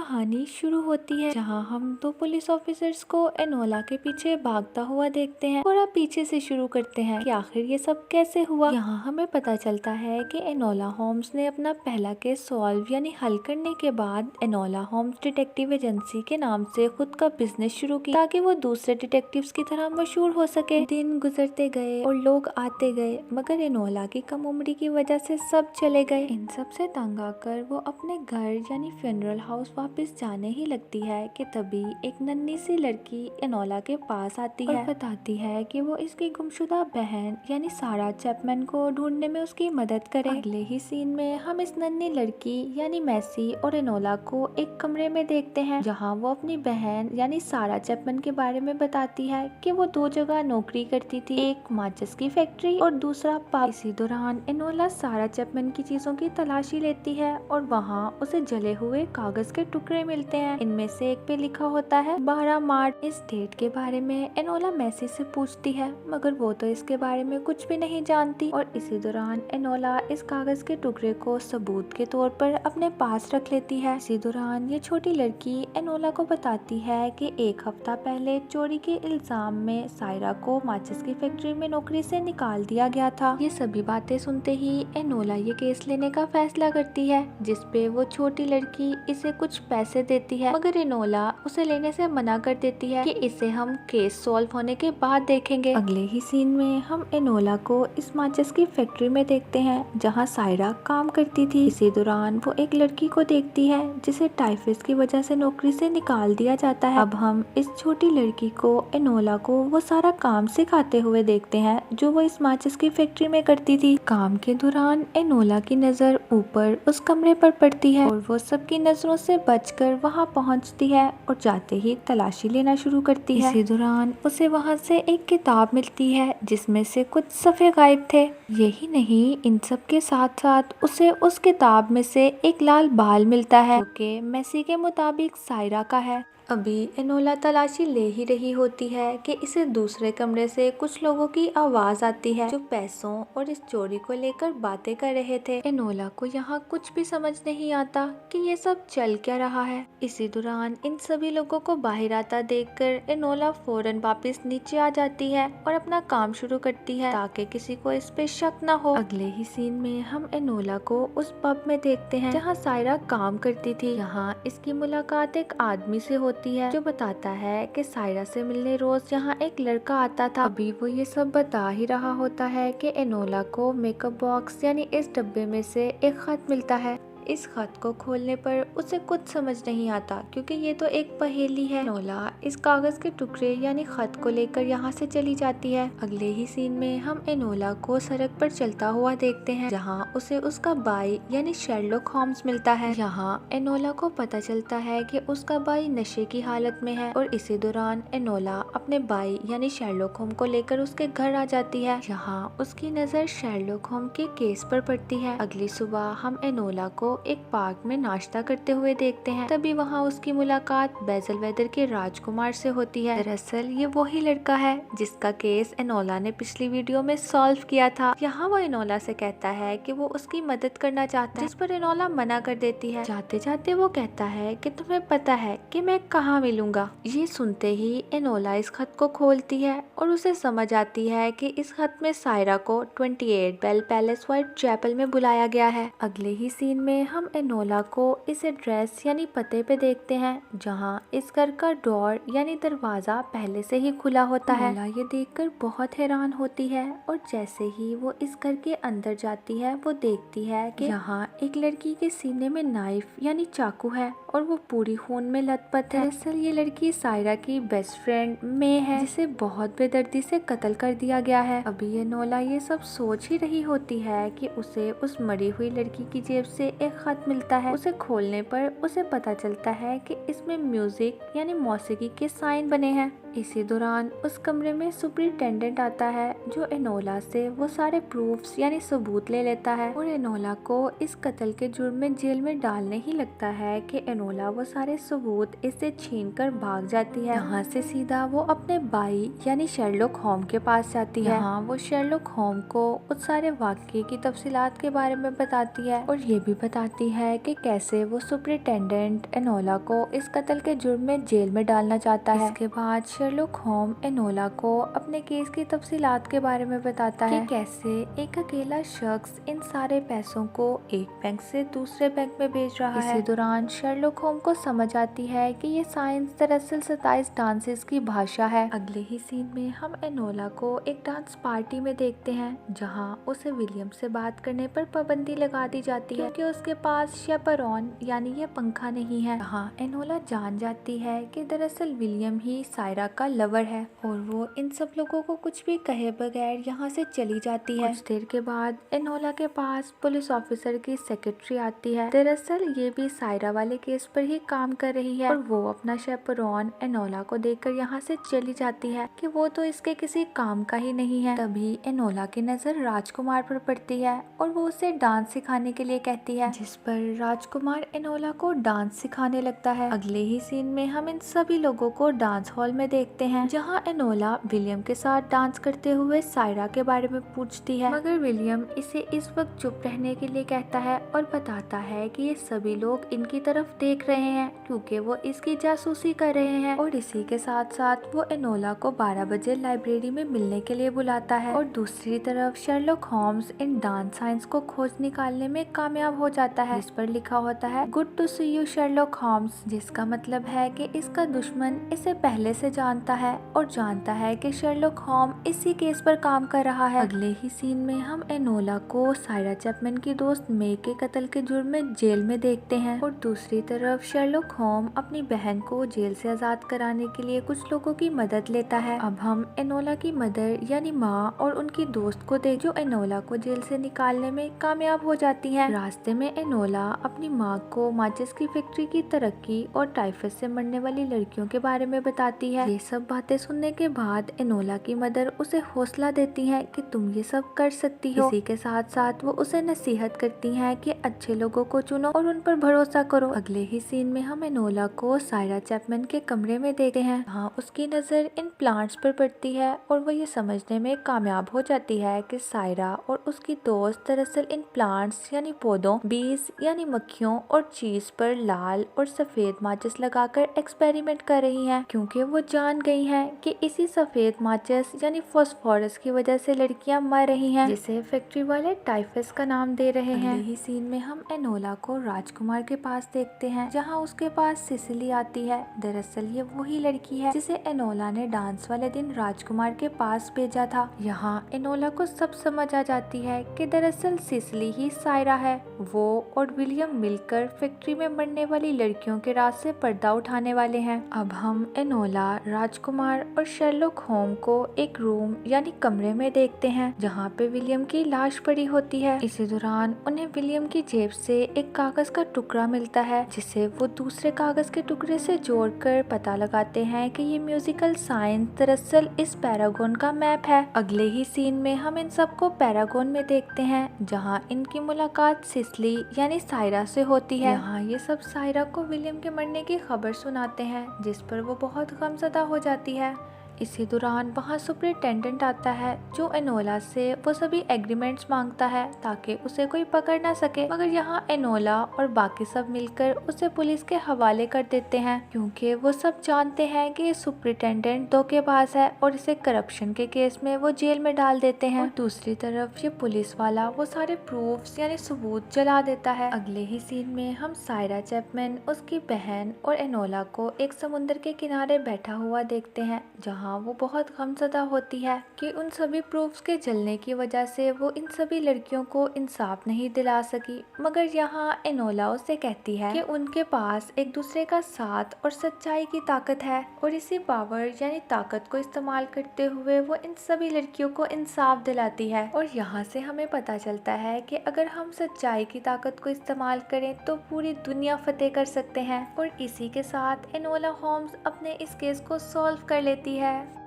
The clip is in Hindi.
कहानी शुरू होती है जहां हम दो पुलिस ऑफिसर्स को एनोला के पीछे भागता हुआ देखते हैं। थोड़ा पीछे से शुरू करते हैं कि आखिर ये सब कैसे हुआ। यहाँ हमें पता चलता है कि एनोला होम्स ने अपना पहला केस सॉल्व यानी हल करने के बाद एनोला होम्स डिटेक्टिव एजेंसी के नाम से खुद का बिजनेस शुरू किया ताकि वो दूसरे डिटेक्टिव्स की तरह मशहूर हो सके। दिन गुजरते गए और लोग आते गए, मगर एनोला की कम उम्र की वजह से सब चले गए। इन सब से तंग आकर वो अपने घर यानी फ्यूनरल हाउस वापस जाने ही लगती है कि तभी एक नन्ही सी लड़की एनोला के पास आती है और बताती है कि वो इसकी गुमशुदा बहन यानी सारा चैपमैन को ढूंढने में उसकी मदद करे। अगले ही सीन में हम इस नन्ही लड़की यानी मैसी और एनोला को एक कमरे में देखते हैं जहां वो अपनी बहन यानी सारा चैपमैन के बारे में बताती है कि वो दो जगह नौकरी करती थी, एक माचिस की फैक्ट्री और दूसरा पब। इसी दौरान एनोला सारा चैपमैन की चीजों की तलाशी लेती है और वहाँ उसे जले हुए कागज के टुकड़े मिलते हैं। इनमें से एक पे लिखा होता है 12 मार्च। इस डेट के बारे में एनोला मैसी से पूछती है, मगर वो तो इसके बारे में कुछ भी नहीं जानती। और इसी दौरान एनोला इस कागज के टुकड़े को सबूत के तौर पर अपने पास रख लेती है। इसी दौरान ये छोटी लड़की एनोला को बताती है कि एक हफ्ता पहले चोरी के इल्जाम में सायरा को माचिस की फैक्ट्री में नौकरी से निकाल दिया गया था। ये सभी बातें सुनते ही एनोला ये केस लेने का फैसला करती है, जिसपे वो छोटी लड़की इसे कुछ पैसे देती है, मगर एनोला उसे लेने से मना कर देती है कि इसे हम केस सॉल्व होने के बाद देखेंगे। अगले ही सीन में हम एनोला को इस माचिस की फैक्ट्री में देखते हैं जहां सायरा काम करती थी। इसी दौरान वो एक लड़की को देखती है जिसे टाइफस की वजह से नौकरी से निकाल दिया जाता है। अब हम इस छोटी लड़की को एनोला को वो सारा काम सिखाते हुए देखते हैं जो वो इस माचिस की फैक्ट्री में करती थी। काम के दौरान एनोला की नजर ऊपर उस कमरे पर पड़ती है और वो सबकी नजरों से बचकर वहां पहुंचती है और जाते ही तलाशी लेना शुरू करती है। इसी दौरान उसे वहां से एक किताब मिलती है जिसमें से कुछ सफ़े गायब थे। यही नहीं, इन सब के साथ साथ उसे उस किताब में से एक लाल बाल मिलता है जो कि मैसी के मुताबिक सायरा का है। अभी एनोला तलाशी ले ही रही होती है कि इसे दूसरे कमरे से कुछ लोगों की आवाज आती है जो पैसों और इस चोरी को लेकर बातें कर रहे थे। एनोला को यहाँ कुछ भी समझ नहीं आता कि ये सब चल क्या रहा है। इसी दौरान इन सभी लोगों को बाहर आता देखकर एनोला फौरन वापस नीचे आ जाती है और अपना काम शुरू करती है ताकि किसी को इस पे शक न हो। अगले ही सीन में हम एनोला को उस पब में देखते हैं जहाँ सायरा काम करती थी। यहाँ इसकी मुलाकात एक आदमी से होती है जो बताता है कि सायरा से मिलने रोज यहाँ एक लड़का आता था। अभी वो ये सब बता ही रहा होता है कि एनोला को मेकअप बॉक्स यानी इस डब्बे में से एक खत मिलता है। इस खत को खोलने पर उसे कुछ समझ नहीं आता क्योंकि ये तो एक पहेली है। एनोला इस कागज के टुकड़े यानी खत को लेकर यहाँ से चली जाती है। अगले ही सीन में हम एनोला को सड़क पर चलता हुआ देखते हैं जहाँ उसे उसका भाई यानी शेरलॉक होम्स मिलता है। यहाँ एनोला को पता चलता है कि उसका भाई नशे की हालत में है और इसी दौरान एनोला अपने भाई यानी शेरलॉक होम्स को लेकर उसके घर आ जाती है। यहाँ उसकी नजर शेरलॉक होम्स के केस पर पड़ती है। अगली सुबह हम एनोला को एक पार्क में नाश्ता करते हुए देखते हैं। तभी वहाँ उसकी मुलाकात बेजलवेदर के राजकुमार से होती है। दरअसल ये वही लड़का है जिसका केस एनोला ने पिछली वीडियो में सॉल्व किया था। यहाँ वो एनोला से कहता है कि वो उसकी मदद करना चाहता है, जिस पर एनोला मना कर देती है। जाते जाते वो कहता है कि तुम्हें पता है कि मैं कहाँ मिलूंगा। ये सुनते ही एनोला इस खत को खोलती है और उसे समझ आती है कि इस खत में सायरा को 28 बेल पैलेस व्हाइट चैपल में बुलाया गया है। अगले ही सीन में हम एनोला को इस एड्रेस यानी पते पे देखते हैं जहां इस घर का डोर यानी दरवाजा पहले से ही खुला होता है। एनोला ये देखकर बहुत हैरान होती है और जैसे ही वो इस घर के अंदर जाती है वो देखती है कि यहाँ एक लड़की के सीने में नाइफ यानी चाकू है और वो पूरी खून में लथपथ है। दरअसल ये लड़की सायरा की बेस्ट फ्रेंड मे है जिसे बहुत बेदर्दी से कत्ल कर दिया गया है। अभी एनोला ये सब सोच ही रही होती है कि उसे उस मरी हुई लड़की की जेब से एक खत मिलता है। उसे खोलने पर उसे पता चलता है कि इसमें म्यूजिक यानी मौसीकी के साइन बने हैं। इसी दौरान उस कमरे में सुपरिटेंडेंट आता है जो एनोला से वो सारे प्रूफ्स यानी सबूत ले लेता है और एनोला को इस कत्ल के जुर्म में जेल में डालने ही लगता है कि एनोला वो सारे सबूत इससे छीनकर भाग जाती है। यहाँ से सीधा वो अपने भाई यानी शर्लॉक होम के पास जाती है। यहाँ वो शर्लॉक होम को उस सारे वाकये की तफसीलात के बारे में बताती है और ये भी बताती है कि कैसे वो सुपरिटेंडेंट एनोला को इस कत्ल के जुर्म में जेल में डालना चाहता है। इसके बाद शर्लॉक होम एनोला को अपने केस की तफसीलात के बारे में बताता है कि कैसे एक अकेला शख्स इन सारे पैसों को एक बैंक से दूसरे बैंक में भेज रहा है। इसी दौरान शर्लॉक होम को समझ आती है कि ये साइंस दरअसल 27 डांसेस की भाषा है। अगले ही सीन में हम एनोला को एक डांस पार्टी में देखते हैं जहां उसे विलियम से बात करने पर पाबंदी लगा दी जाती है क्योंकि उसके पास शेपरॉन यानी ये पंखा नहीं है। हाँ, एनोला जान जाती है कि दरअसल विलियम ही सायरा का लवर है और वो इन सब लोगों को कुछ भी कहे बगैर यहाँ से चली जाती है। कुछ देर के बाद एनोला के पास पुलिस ऑफिसर की सेक्रेटरी आती है। दरअसल ये भी सायरा वाले केस पर ही काम कर रही है और वो अपना शेपरॉन एनोला को देखकर यहाँ से चली जाती है कि वो तो इसके किसी काम का ही नहीं है। तभी एनोला की नजर राजकुमार पर पड़ती है और वो उसे डांस सिखाने के लिए कहती है, जिस पर राजकुमार एनोला को डांस सिखाने लगता है। अगले ही सीन में हम इन सभी लोगों को डांस हॉल में देखते हैं जहाँ एनोला विलियम के साथ डांस करते हुए सायरा के बारे में पूछती है, मगर विलियम इसे इस वक्त चुप रहने के लिए कहता है और बताता है कि ये सभी लोग इनकी तरफ देख रहे हैं क्योंकि वो इसकी जासूसी कर रहे हैं। और इसी के साथ साथ वो एनोला को 12 बजे लाइब्रेरी में मिलने के लिए बुलाता है और दूसरी तरफ शर्लॉक होम्स इन डांस साइंस को खोज निकालने में कामयाब हो जाता है, जिस पर लिखा होता है good to see you Sherlock Holmes, जिसका मतलब है कि इसका दुश्मन इसे पहले से जानता है और जानता है कि शर्लॉक होम इसी केस पर काम कर रहा है। अगले ही सीन में हम एनोला को सायरा चैपमैन की दोस्त मे के कत्ल के जुर्म में जेल में देखते हैं और दूसरी तरफ शर्लॉक होम अपनी बहन को जेल से आजाद कराने के लिए कुछ लोगों की मदद लेता है। अब हम एनोला की मदर यानी माँ और उनकी दोस्त को देख जो एनोला को जेल से निकालने में कामयाब हो जाती है। रास्ते में एनोला अपनी माँ को माचिस की फैक्ट्री की तरक्की और टाइफस से मरने वाली लड़कियों के बारे में बताती है। ये सब बातें सुनने के बाद एनोला की मदर उसे हौसला देती है कि तुम ये सब कर सकती हो। इसी के साथ साथ वो उसे नसीहत करती हैं कि अच्छे लोगों को चुनो और उन पर भरोसा करो। अगले ही सीन में हम एनोला को सायरा चैपमैन के कमरे में देखते हैं। हाँ, उसकी नजर इन प्लांट्स पर पड़ती है और वो ये समझने में कामयाब हो जाती है कि सायरा और उसकी दोस्त दरअसल इन प्लांट्स यानी पौधों, बीज यानी मक्खियों और चीज पर लाल और सफेद माचिस लगाकर एक्सपेरिमेंट कर रही हैं क्योंकि वो जान गई हैं कि इसी सफेद माचिस यानी फास्फोरस की वजह से लड़कियां मर रही हैं, जिसे फैक्ट्री वाले टाइफस का नाम दे रहे हैं। अगले ही सीन में हम एनोला को राजकुमार के पास देखते हैं जहाँ उसके पास सिसिली आती है। दरअसल ये वही लड़की है जिसे एनोला ने डांस वाले दिन राजकुमार के पास भेजा था। यहाँ एनोला को सब समझ आ जाती है कि दरअसल सिसिली ही सायरा है। वो और विलियम मिलकर फैक्ट्री में मरने वाली लड़कियों के राज से पर्दा उठाने वाले हैं। अब हम एनोला, राजकुमार और शर्लॉक होम को एक रूम यानी कमरे में देखते हैं जहाँ पे विलियम की लाश पड़ी होती है। इसी दौरान उन्हें विलियम की जेब से एक कागज का टुकड़ा मिलता है जिसे वो दूसरे कागज के टुकड़े से जोड़कर पता लगाते हैं कि ये म्यूजिकल साइंस दरअसल इस पैरागोन का मैप है। अगले ही सीन में हम इन सबको पैरागोन में देखते हैं जहाँ इनकी मुलाकात सिसिली यानी सायरा से होती है। यहाँ ये सब सायरा को विलियम के मरने की खबर सुनाते हैं जिस पर वो बहुत गमज़दा हो जाती है। इसी दौरान वहाँ सुपरिटेंडेंट आता है जो एनोला से वो सभी एग्रीमेंट्स मांगता है ताकि उसे कोई पकड़ ना सके, मगर यहाँ एनोला और बाकी सब मिलकर उसे पुलिस के हवाले कर देते हैं क्योंकि वो सब जानते हैं कि ये सुपरिटेंडेंट धोखेबाज है और इसे करप्शन के केस में वो जेल में डाल देते हैं। और दूसरी तरफ ये पुलिस वाला वो सारे प्रूफ्स यानी सबूत जला देता है। अगले ही सीन में हम सायरा चैपमैन, उसकी बहन और एनोला को एक समुद्र के किनारे बैठा हुआ देखते हैं जहाँ वो बहुत गमज़दा होती है कि उन सभी प्रूफ्स के जलने की वजह से वो इन सभी लड़कियों को इंसाफ नहीं दिला सकी। मगर यहाँ एनोला उसे कहती है कि उनके पास एक दूसरे का साथ और सच्चाई की ताकत है और इसी पावर यानी ताकत को इस्तेमाल करते हुए वो इन सभी लड़कियों को इंसाफ दिलाती है। और यहाँ से हमें पता चलता है कि अगर हम सच्चाई की ताकत को इस्तेमाल करें तो पूरी दुनिया फतेह कर सकते हैं। और इसी के साथ एनोला होम्स अपने इस केस को सॉल्व कर लेती है।